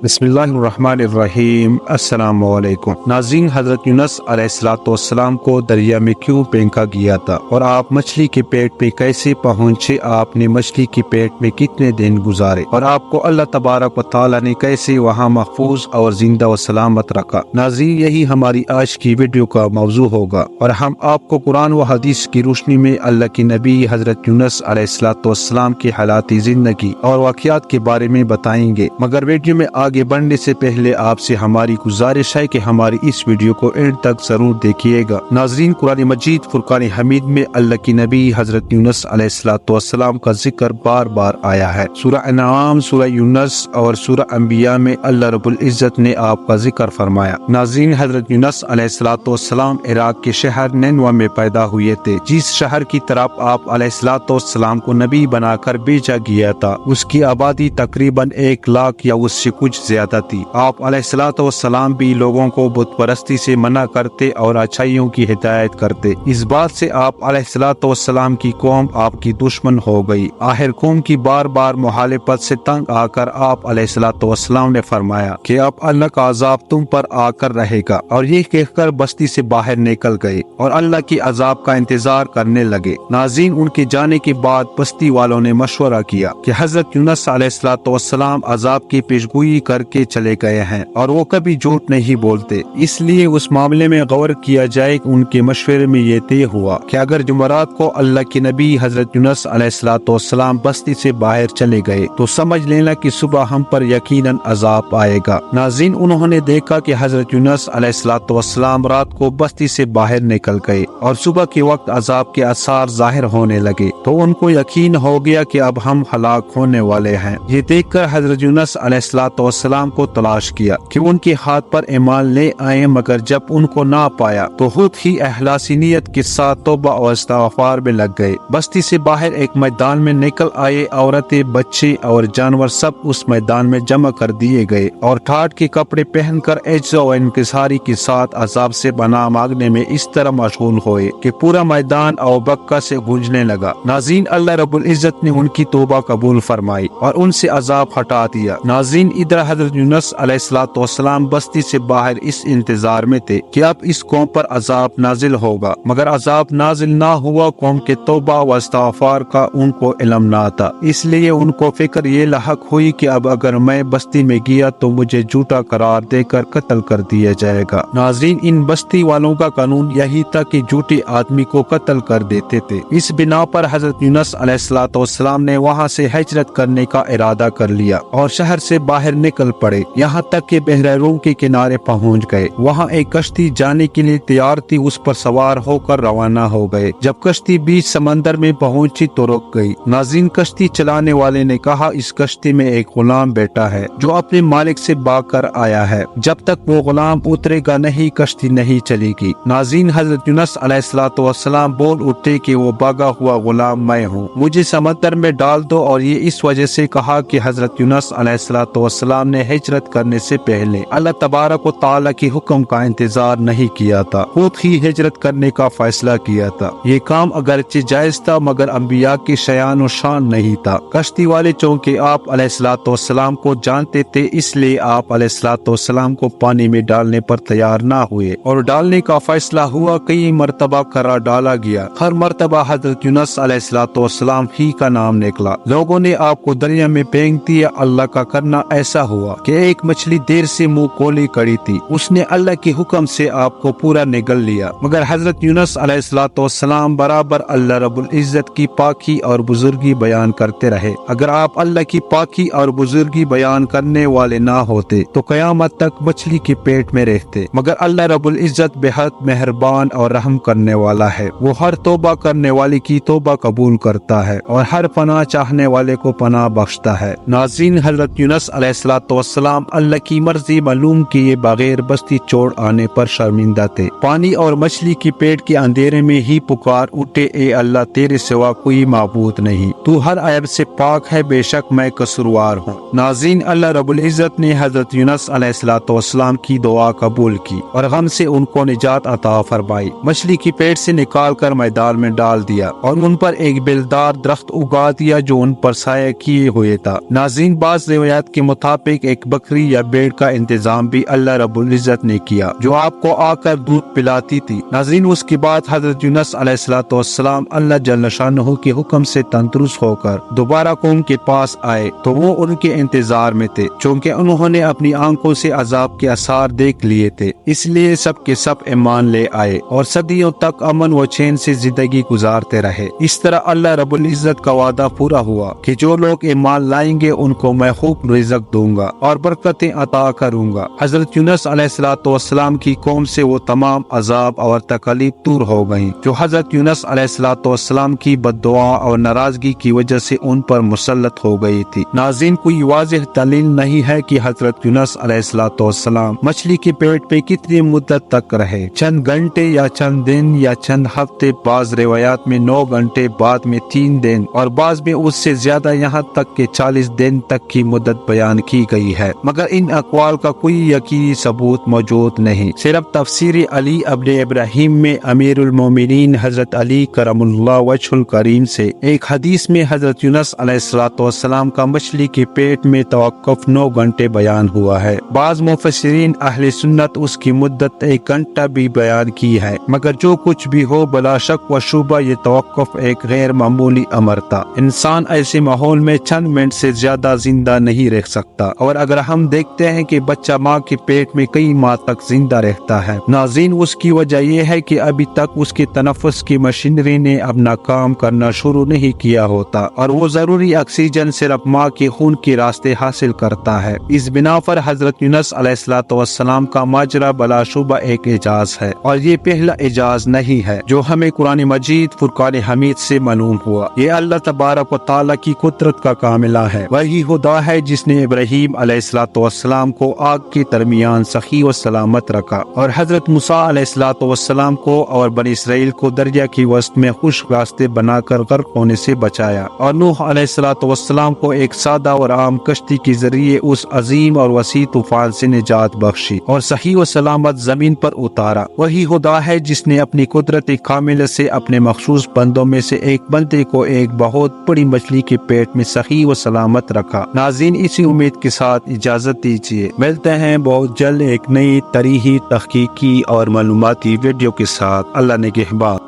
بسم اللہ الرحمن الرحیم۔ السلام علیکم ناظرین، حضرت یونس علیہ السلام کو دریا میں کیوں پھینکا گیا تھا اور آپ مچھلی کے پیٹ پہ کیسے پہنچے؟ آپ نے مچھلی کے پیٹ میں کتنے دن گزارے اور آپ کو اللہ تبارک و تعالیٰ نے کیسے وہاں محفوظ اور زندہ و سلامت رکھا؟ ناظرین، یہی ہماری آج کی ویڈیو کا موضوع ہوگا اور ہم آپ کو قرآن و حدیث کی روشنی میں اللہ کے نبی حضرت یونس علیہ السلام کی حالات زندگی اور واقعات کے بارے میں بتائیں گے۔ مگر ویڈیو میں آگے بڑھنے سے پہلے آپ سے ہماری گزارش ہے کہ ہماری اس ویڈیو کو اینڈ تک ضرور دیکھیے گا۔ ناظرین، قرآن مجید فرقان حمید میں اللہ کی نبی حضرت یونس علیہ السلام کا ذکر بار بار آیا ہے۔ سورہ انعام، سورہ یونس اور سورہ انبیاء میں اللہ رب العزت نے آپ کا ذکر فرمایا۔ ناظرین، حضرت یونس علیہ السلام عراق کے شہر نینوا میں پیدا ہوئے تھے، جس شہر کی طرف آپ علیہ السلام کو نبی بنا کر بھیجا گیا تھا۔ اس کی آبادی تقریباً 1 لاکھ یا اس سے کچھ زیادہ تھی۔ آپ علیہ السلام بھی لوگوں کو بت پرستی سے منع کرتے اور اچھائیوں کی ہدایت کرتے۔ اس بات سے آپ علیہ السلام کی قوم آپ کی دشمن ہو گئی۔ آخر قوم کی بار بار مخالفت سے تنگ آ کر آپ علیہ السلام نے فرمایا کہ اب اللہ کا عذاب تم پر آ کر رہے گا، اور یہ کہہ کر بستی سے باہر نکل گئے اور اللہ کی عذاب کا انتظار کرنے لگے۔ ناظرین، ان کے جانے کے بعد بستی والوں نے مشورہ کیا کہ حضرت یونس علیہ السلام عذاب کی پیشگوئی کر کے چلے گئے ہیں اور وہ کبھی جھوٹ نہیں بولتے، اس لیے اس معاملے میں غور کیا جائے۔ ان کے مشورے میں یہ طے ہوا کہ اگر جمعرات کو اللہ کے نبی حضرت یونس علیہ السلام بستی سے باہر چلے گئے تو سمجھ لینا کہ صبح ہم پر یقیناً عذاب آئے گا۔ ناظرین، انہوں نے دیکھا کہ حضرت یونس علیہ السلام رات کو بستی سے باہر نکل گئے اور صبح کے وقت عذاب کے آثار ظاہر ہونے لگے، تو ان کو یقین ہو گیا کہ اب ہم ہلاک ہونے والے ہیں۔ یہ دیکھ کر حضرت یونس علیہ السلام کو تلاش کیا کہ ان کے ہاتھ پر ایمان لے آئے، مگر جب ان کو نہ پایا تو خود ہی اخلاص نیت کے ساتھ توبہ اور استغفار میں لگ گئے۔ بستی سے باہر ایک میدان میں نکل آئے، عورتیں، بچے اور جانور سب اس میدان میں جمع کر دیے گئے اور ٹھاٹ کے کپڑے پہن کر عجز و انکساری کے ساتھ عذاب سے پناہ مانگنے میں اس طرح مشغول ہوئے کہ پورا میدان اوبکا سے گونجنے لگا۔ ناظرین، اللہ رب العزت نے ان کی توبہ قبول فرمائی اور ان سے عذاب ہٹا دیا۔ ناظرین، ادھر حضرت یونس علیہ السلام بستی سے باہر اس انتظار میں تھے کہ اب اس قوم پر عذاب نازل ہوگا، مگر عذاب نازل نہ ہوا۔ قوم کے توبہ و استغفار کا ان کو علم نہ تھا، اس لیے ان کو فکر یہ لاحق ہوئی کہ اب اگر میں بستی میں گیا تو مجھے جھوٹا قرار دے کر قتل کر دیا جائے گا۔ ناظرین، ان بستی والوں کا قانون یہی تھا کہ جھوٹے آدمی کو قتل کر دیتے تھے۔ اس بنا پر حضرت یونس علیہ السلام نے وہاں سے ہجرت کرنے کا ارادہ کر لیا اور شہر سے باہر نکل پڑے، یہاں تک کہ بحر روم کے کنارے پہنچ گئے۔ وہاں ایک کشتی جانے کے لیے تیار تھی، اس پر سوار ہو کر روانہ ہو گئے۔ جب کشتی بیچ سمندر میں پہنچی تو رک گئی۔ ناظرین، کشتی چلانے والے نے کہا اس کشتی میں ایک غلام بیٹھا ہے جو اپنے مالک سے بھاگ کر آیا ہے، جب تک وہ غلام اترے گا نہیں کشتی نہیں چلے گی۔ ناظرین، حضرت یونس علیہ السلام بول اٹھے کہ وہ بھاگا ہوا غلام میں ہوں، مجھے سمندر میں ڈال دو۔ اور یہ اس وجہ سے کہا کہ حضرت یونس علیہ السلام نے ہجرت کرنے سے پہلے اللہ تبارک و تعالیٰ کے حکم کا انتظار نہیں کیا تھا، خود ہی ہجرت کرنے کا فیصلہ کیا تھا۔ یہ کام اگرچہ جائز تھا مگر انبیاء کی شان و شان نہیں تھا۔ کشتی والے چونکہ آپ علیہ السلام کو جانتے تھے، اس لیے آپ علیہ السلام کو پانی میں ڈالنے پر تیار نہ ہوئے اور ڈالنے کا فیصلہ ہوا۔ کئی مرتبہ کرا ڈالا گیا، ہر مرتبہ حضرت یونس علیہ السلام ہی کا نام نکلا۔ لوگوں نے آپ کو دریا میں پھینک دیا۔ اللہ کا کرنا ایسا ہوا کہ ایک مچھلی دیر سے منہ کھولی کڑی تھی، اس نے اللہ کے حکم سے آپ کو پورا نگل لیا، مگر حضرت یونس علیہ السلام برابر اللہ رب العزت کی پاکی اور بزرگی بیان کرتے رہے۔ اگر آپ اللہ کی پاکی اور بزرگی بیان کرنے والے نہ ہوتے تو قیامت تک مچھلی کے پیٹ میں رہتے، مگر اللہ رب العزت بہت مہربان اور رحم کرنے والا ہے۔ وہ ہر توبہ کرنے والے کی توبہ قبول کرتا ہے اور ہر پناہ چاہنے والے کو پناہ بخشتا ہے۔ ناظرین، حضرت یونس علیہ السلام اللہ کی مرضی معلوم کیے بغیر بستی چھوڑ آنے پر شرمندہ تھے۔ پانی اور مچھلی کی پیٹ کے اندھیرے میں ہی پکار اٹھے، اے اللہ، تیرے سوا کوئی معبود نہیں، تو ہر عیب سے پاک ہے، بے شک میں قصوروار ہوں۔ ناظرین، اللہ رب العزت نے حضرت یونس علیہ السلام کی دعا قبول کی اور غم سے ان کو نجات عطا فرمائی۔ مچھلی کی پیٹ سے نکال کر میدان میں ڈال دیا اور ان پر ایک بلدار درخت اگا دیا جو ان پر سایہ کیے ہوئے تھا۔ ناظرین، بعض روایات کے مطابق مطابق ایک بکری یا بھیڑ کا انتظام بھی اللہ رب العزت نے کیا جو آپ کو آ کر دودھ پلاتی تھی۔ ناظرین، اس کے بعد حضرت یونس علیہ السلام اللہ جل شانہ کے حکم سے تندرست ہو کر دوبارہ قوم کے پاس آئے تو وہ ان کے انتظار میں تھے، چونکہ انہوں نے اپنی آنکھوں سے عذاب کے آثار دیکھ لیے تھے، اس لیے سب کے سب ایمان لے آئے اور صدیوں تک امن و چین سے زندگی گزارتے رہے۔ اس طرح اللہ رب العزت کا وعدہ پورا ہوا کہ جو لوگ ایمان لائیں گے ان کو میں خوب رزق دوں گا اور برکتیں عطا کروں گا۔ حضرت یونس علیہ السلام کی قوم سے وہ تمام عذاب اور تکلیف دور ہو گئیں جو حضرت یونس علیہ السلام کی بد دعا اور ناراضگی کی وجہ سے ان پر مسلط ہو گئی تھی۔ ناظرین، کوئی واضح دلیل نہیں ہے کہ حضرت یونس علیہ السلام مچھلی کے پیٹ پہ کتنی مدت تک رہے، چند گھنٹے یا چند دن یا چند ہفتے، بعض روایات میں 9 گھنٹے، بعد میں 3 دن اور بعض میں اس سے زیادہ، یہاں تک کہ 40 دن تک کی مدت بیان کی گئی ہے، مگر ان اقوال کا کوئی یقینی ثبوت موجود نہیں۔ صرف تفسیر علی ابن ابراہیم میں امیر المومنین حضرت علی کرم اللہ وجہ الکریم سے ایک حدیث میں حضرت یونس علیہ السلام کا مچھلی کے پیٹ میں توقف 9 گھنٹے بیان ہوا ہے۔ بعض مفسرین اہل سنت اس کی مدت 1 گھنٹہ بھی بیان کی ہے، مگر جو کچھ بھی ہو، بلا شک و شبہ یہ توقف ایک غیر معمولی امر تھا۔ انسان ایسے ماحول میں چند منٹ سے زیادہ زندہ نہیں رہ سکتا، اور اگر ہم دیکھتے ہیں کہ بچہ ماں کے پیٹ میں کئی ماہ تک زندہ رہتا ہے، ناظرین، اس کی وجہ یہ ہے کہ ابھی تک اس کے تنفس کی مشینری نے اپنا کام کرنا شروع نہیں کیا ہوتا، اور وہ ضروری آکسیجن صرف ماں کے خون کے راستے حاصل کرتا ہے۔ اس بنا پر حضرت یونس علیہ السلام کا ماجرا بلا شبہ ایک اعجاز ہے، اور یہ پہلا اعجاز نہیں ہے جو ہمیں قرآن مجید فرقان حمید سے معلوم ہوا۔ یہ اللہ تبارک و تعالیٰ کی قدرت کا کاملہ ہے۔ وہی خدا ہے جس نے ابراہیم علیہ السلام کو آگ کے درمیان صحیح و سلامت رکھا، اور حضرت موسیٰ علیہ السلام کو اور بنی اسرائیل کو دریا کی وسط میں خشک راستے بنا کر غرق ہونے سے بچایا، اور نوح علیہ السلام کو ایک سادہ اور عام کشتی کے ذریعے اس عظیم اور وسیع طوفان سے نجات بخشی اور صحیح و سلامت زمین پر اتارا۔ وہی خدا ہے جس نے اپنی قدرت کاملہ سے اپنے مخصوص بندوں میں سے ایک بندے کو ایک بہت بڑی مچھلی کے پیٹ میں صحیح و سلامت رکھا۔ ناظرین، اسی امید کے ساتھ اجازت دیجیے، ملتے ہیں بہت جلد ایک نئی تاریخی، تحقیقی اور معلوماتی ویڈیو کے ساتھ۔ اللہ نگہبان۔